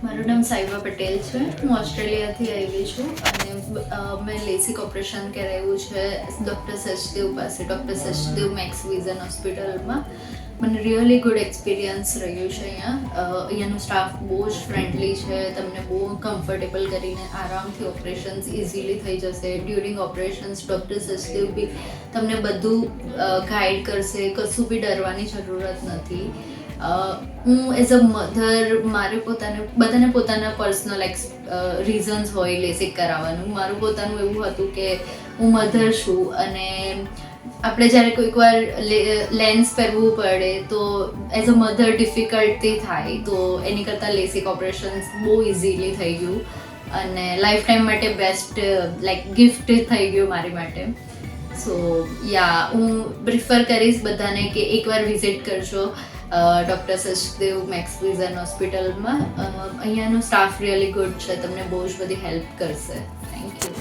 મારું નામ સાઈબા પટેલ છે. હું ઓસ્ટ્રેલિયાથી આવી છું અને મેં લેસિક ઓપરેશન કરાવ્યું છે ડૉક્ટર સચદેવ પાસે, ડૉક્ટર સચદેવ મેક્સ વિઝન હોસ્પિટલમાં. મને રિયલી ગુડ એક્સપિરિયન્સ રહ્યું છે અહીંયા. અહીંયાનો સ્ટાફ બહુ જ ફ્રેન્ડલી છે, તમને બહુ કમ્ફર્ટેબલ કરીને આરામથી ઓપરેશન્સ ઇઝીલી થઈ જશે. ડ્યુરિંગ ઓપરેશન્સ ડૉક્ટર સચદેવ બી તમને બધું ગાઈડ કરશે, કશું બી ડરવાની જરૂરત નથી. હું એઝ અ મધર મારે બધાને પોતાના પર્સનલ રીઝન્સ હોય લેસિક કરાવવાનું. મારું પોતાનું એવું હતું કે હું મધર છું અને આપણે જ્યારે કોઈક વાર લેન્સ પહેરવું પડે તો એઝ અ મધર ડિફિકલ્ટી થાય, તો એની કરતાં લેસિક ઓપરેશન્સ બહુ ઇઝીલી થઈ ગયું અને લાઈફ ટાઈમ માટે બેસ્ટ ગિફ્ટ થઈ ગયું મારી માટે. સો હું પ્રિફર કરીશ બધાને કે એકવાર વિઝિટ કરજો ડૉક્ટર સચદેવ મેક્સ વિઝન હોસ્પિટલમાં. અહીંયાનો સ્ટાફ રિયલી ગુડ છે, તમને બહુ જ બધી હેલ્પ કરશે. Thank you.